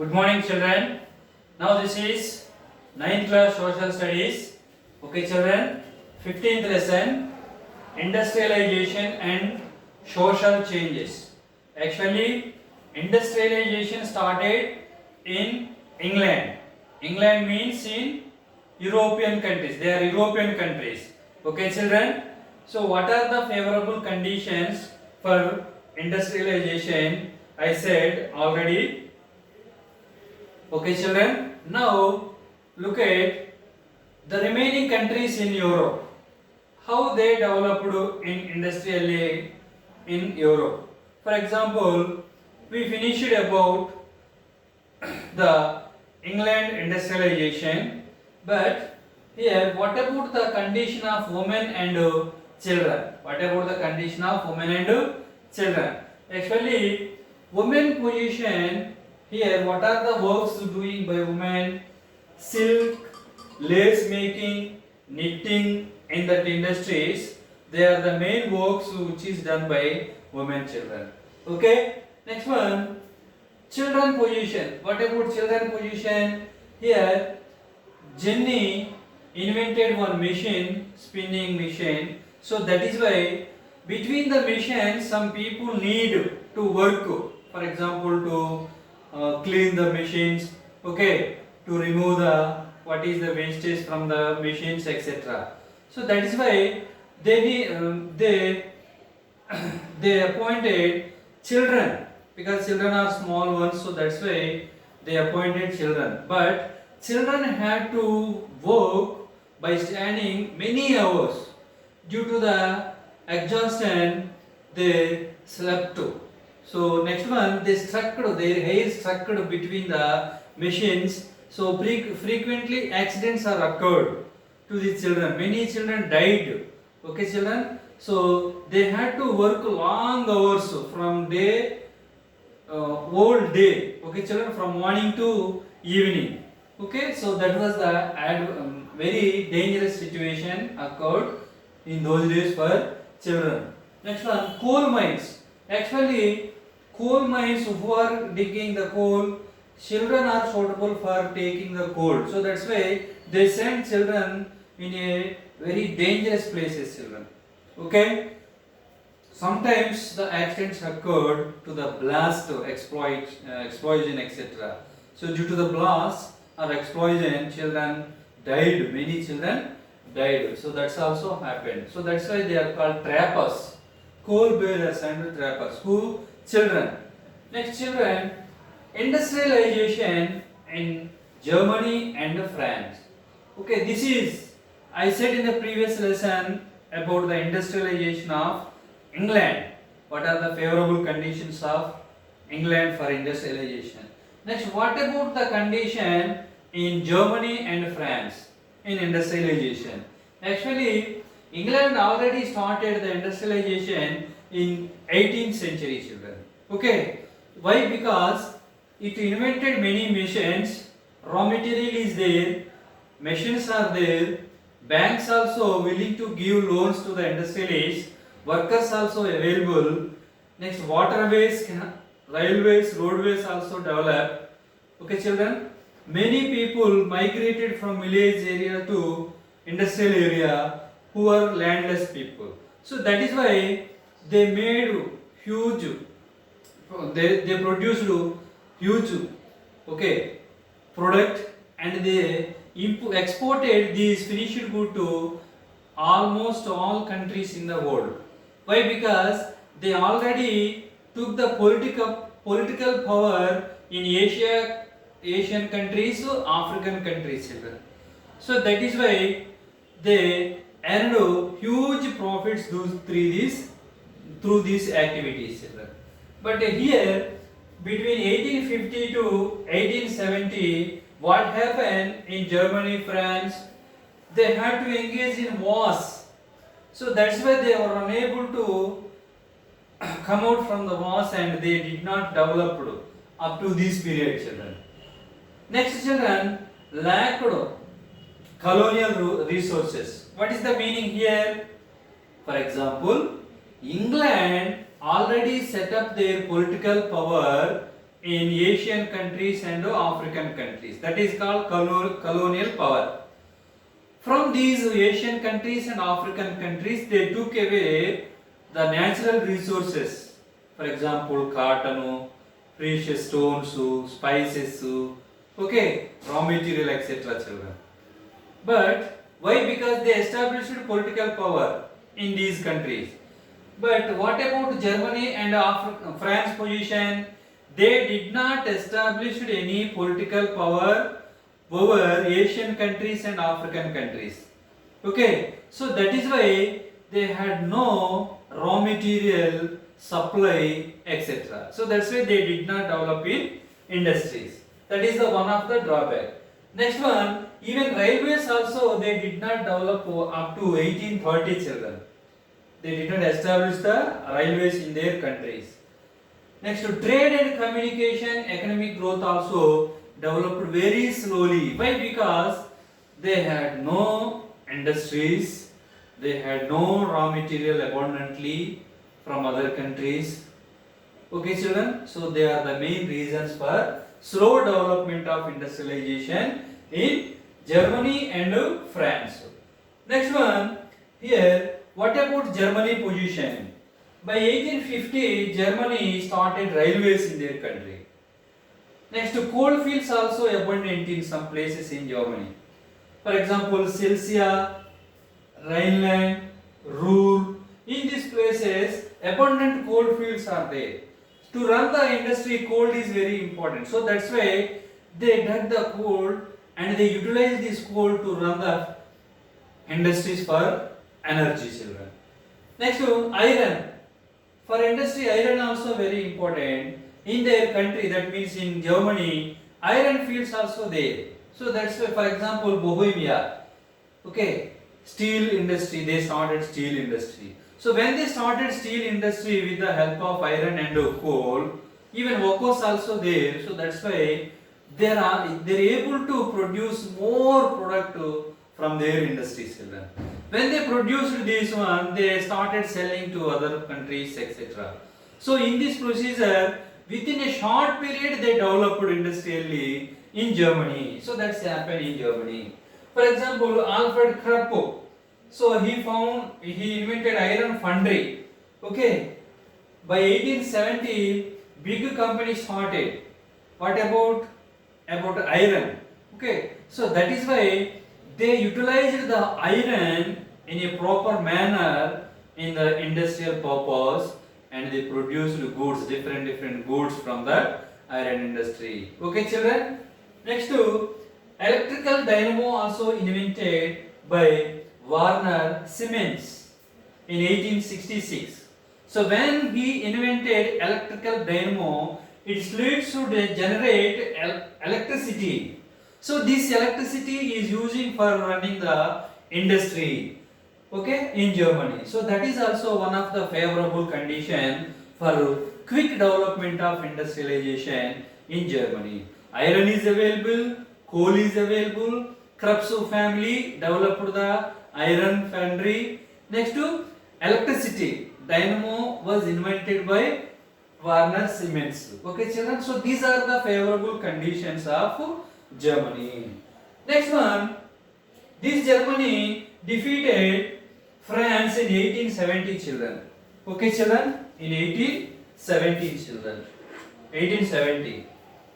Good morning, children. Now this is ninth class social studies. Okay, children. 15th lesson, industrialization and social changes. Actually, industrialization started in England. England means in European countries. They are European countries. Okay, children. So, what are the favorable conditions for industrialization? I said already. Okay, children. Now, look at the remaining countries in Europe. How they developed in industrially in Europe. For example, we finished about the England industrialization, but here what about the condition of women and children? What about the condition of women and children? Actually, women position here, what are the works doing by women? Silk, lace making, knitting in that industries, they are the main works which is done by women children. Okay, next one, children position. What about children position? Here Jenny invented one machine, spinning machine. So that is why between the machines some people need to work. For example, to clean the machines, okay, to remove the what is the wastage from the machines, etc. So that is why they appointed children, because children are small ones, so that's why they appointed children. But children had to work by standing many hours. Due to the exhaustion, they slept. So next one, their hair stuck between the machines. So frequently accidents are occurred to the children. Many children died. Okay, children. So they had to work long hours from whole day. Okay, children, from morning to evening. Okay, so that was the very dangerous situation occurred in those days for children. Next one, coal mines. Actually, coal mines, who are digging the coal, children are suitable for taking the coal. So that's why they send children in a very dangerous places, children. Okay. Sometimes the accidents occurred to the blast, explosion, etc. So due to the blast or explosion, children died. Many children died. So that's also happened. So that's why they are called trappers, coal bearers and trappers. Who? Children. Next, children, industrialization in Germany and France. Okay, this is, I said in the previous lesson about the industrialization of England. What are the favorable conditions of England for industrialization? Next, what about the condition in Germany and France in industrialization? Actually, England already started the industrialization in 18th century, children. Okay, why? Because it invented many machines, raw material is there, machines are there, banks also willing to give loans to the industrialists, workers also available. Next, waterways, railways, roadways also developed. Okay, children, many people migrated from village area to industrial area who are landless people. So that is why they made huge, they produced huge, okay, product, and they exported these finished good to almost all countries in the world. Why? Because they already took the political power in Asian countries, African countries, children. So that is why they earned huge profits through these activities, children. But here, between 1850 to 1870, what happened in Germany, France? They had to engage in wars. So that's why they were unable to come out from the wars, and they did not develop up to this period, children. Next, children, lacked colonial resources. What is the meaning here? For example, England already set up their political power in Asian countries and African countries. That is called colonial power. From these Asian countries and African countries, they took away the natural resources. For example, cotton, precious stones, spices, okay, raw material, etc. Children. But why? Because they established political power in these countries. But what about Germany and France position? They did not establish any political power over Asian countries and African countries. Okay, so that is why they had no raw material supply, etc. So that's why they did not develop in industries. That is the one of the drawback. Next one, even railways also they did not develop up to 1830 children. They did not establish the railways in their countries. Next, trade and communication, economic growth also developed very slowly. Why? Because they had no industries, they had no raw material abundantly from other countries. Okay, children. So they are the main reasons for slow development of industrialization in Germany and France. Next one here. What about Germany position? By 1850, Germany started railways in their country. Next, coal fields also abundant in some places in Germany. For example, Silesia, Rhineland, Ruhr. In these places, abundant coal fields are there. To run the industry, coal is very important. So that's why they dug the coal and they utilize this coal to run the industries for energy, children. Next, iron. For industry, iron also very important in their country. That means in Germany, iron fields also there. So that's why, for example, Bohemia, okay, steel industry. They started steel industry. So when they started steel industry with the help of iron and coal, even workers also there. So that's why they're able to produce more product from their industries, children. When they produced this one, they started selling to other countries, etc. So in this procedure, within a short period, they developed industrially in Germany. So that's happened in Germany. For example, Alfred Krupp. So he invented iron foundry. Okay. By 1870, big company started. What about iron? Okay. So that is why they utilized the iron in a proper manner in the industrial purpose, and they produced goods, different goods from the iron industry. Okay, children. Next to electrical dynamo also invented by Werner Siemens in 1866. So when he invented electrical dynamo, its leads should generate electricity. So this electricity is using for running the industry, okay, in Germany. So that is also one of the favorable condition for quick development of industrialization in Germany. Iron is available, coal is available. Krupp's family developed the iron foundry. Next to electricity, dynamo was invented by Werner Siemens. Okay, children. So these are the favorable conditions of Germany. Next one, this Germany defeated France in 1870, children. Okay, children, in 1870, children. 1870.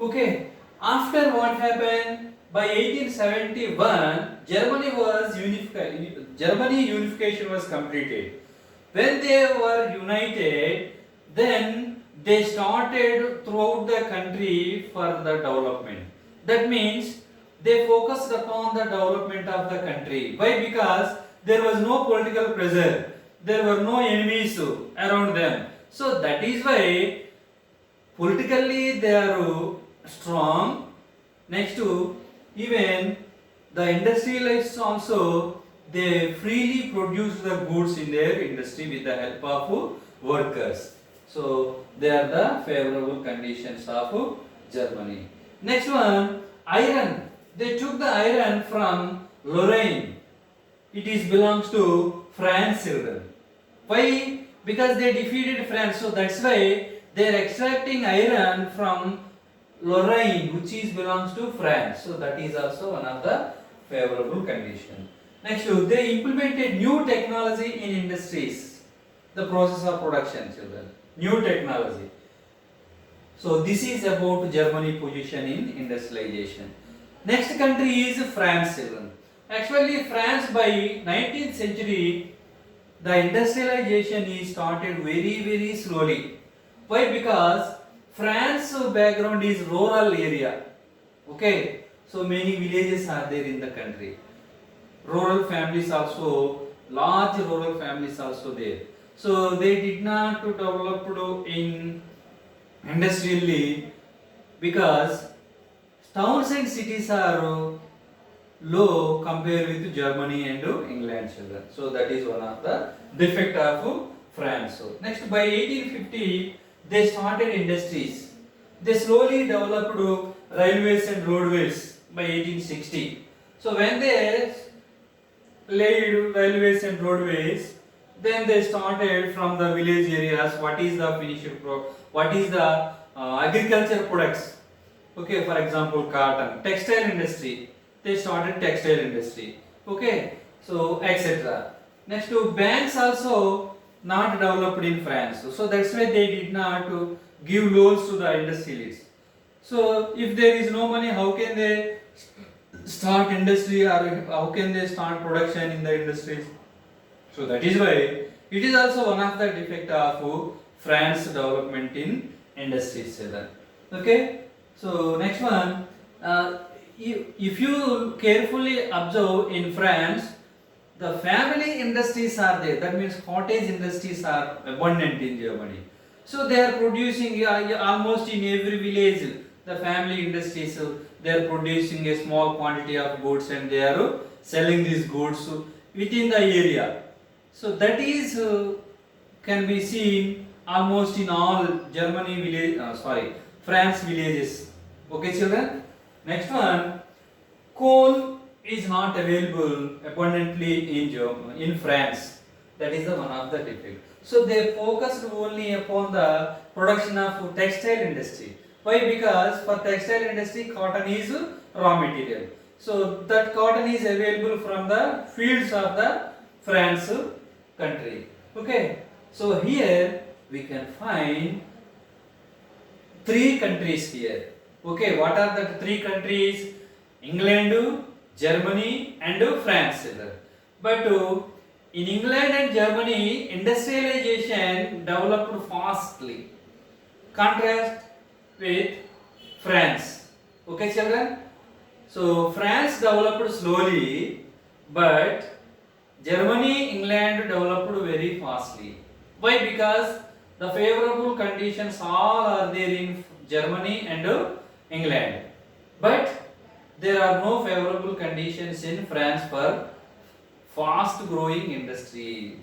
Okay. After what happened? By 1871, Germany unification was completed. When they were united, then they started throughout the country for the development. That means they focused upon the development of the country. Why? Because there was no political pressure, there were no enemies around them. So that is why politically they are strong. Next to even the industrialists also, they freely produce the goods in their industry with the help of workers. So they are the favorable conditions of Germany. Next one, iron. They took the iron from Lorraine. It belongs to France, children. Why? Because they defeated France. So that's why they are extracting iron from Lorraine, which is belongs to France. So that is also one of the favorable condition. Next, they implemented new technology in industries. The process of production, children. New technology. So this is about Germany position in industrialization. Next country is France, children. Actually, France by 19th century, the industrialization is started very slowly. Why? Because France background is rural area. Okay, so many villages are there in the country. Rural families also, large rural families also there. So they did not develop in industrially because towns and cities are low compared with Germany and England, children. So that is one of the defect of France. So next, by 1850 they started industries. They slowly developed railways and roadways by 1860. So when they laid railways and roadways, then they started from the village areas. What is the what is the agriculture products? Okay, for example, cotton, textile industry. They started textile industry. Okay, so etc. Next to banks also not developed in France. So that's why they did not give loans to the industrialists. So if there is no money, how can they start industry or how can they start production in the industries? So that is why it is also one of the defect of France development in industries. Okay. So next one, if you carefully observe in France, the family industries are there. That means cottage industries are abundant in Germany. So they are producing almost in every village. The family industries, they are producing a small quantity of goods and they are selling these goods within the area. So that is can be seen almost in all Germany village, France villages. Okay, children. Next one, coal is not available abundantly in France. That is the one of the defect. So they focused only upon the production of textile industry. Why? Because for textile industry, cotton is raw material. So that cotton is available from the fields of the France country. Okay. So here we can find three countries here. Okay, what are the three countries? England, Germany and France. But in England and Germany, industrialization developed fastly. Contrast with France. Okay, children? So France developed slowly, but Germany, England developed very fastly. Why? Because the favorable conditions all are there in Germany and England. But there are no favorable conditions in France for fast growing industry.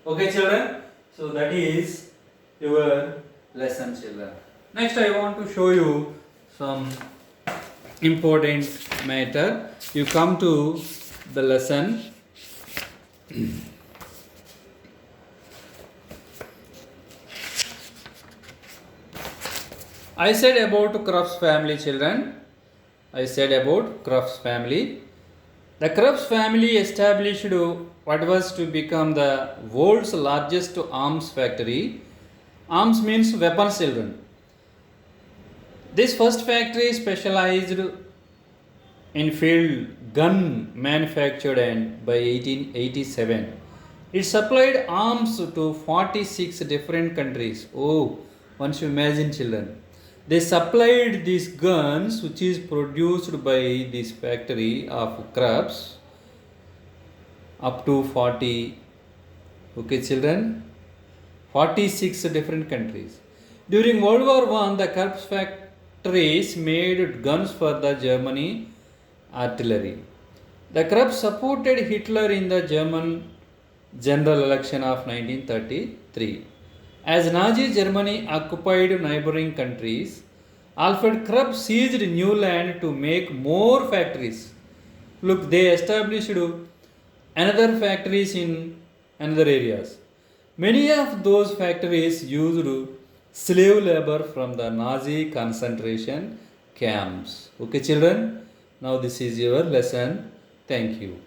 Okay, children? So that is your lesson, children. Next, I want to show you some important matter. You come to the lesson. I said about Crofts family, children. I said about Crofts family. The Crofts family established what was to become the world's largest arms factory. Arms means weapons, children. This first factory specialized in field gun manufactured and by 1887. It supplied arms to 46 different countries. Oh, once you imagine, children. They supplied these guns which is produced by this factory of Crofts up to 40, okay children, 46 different countries. During World War I, the Crofts factories made guns for the Germany artillery. The Crofts supported Hitler in the German general election of 1933. As Nazi Germany occupied neighboring countries, Alfred Krupp seized new land to make more factories. Look, they established another factories in another areas. Many of those factories used slave labor from the Nazi concentration camps. Okay, children, now this is your lesson. Thank you.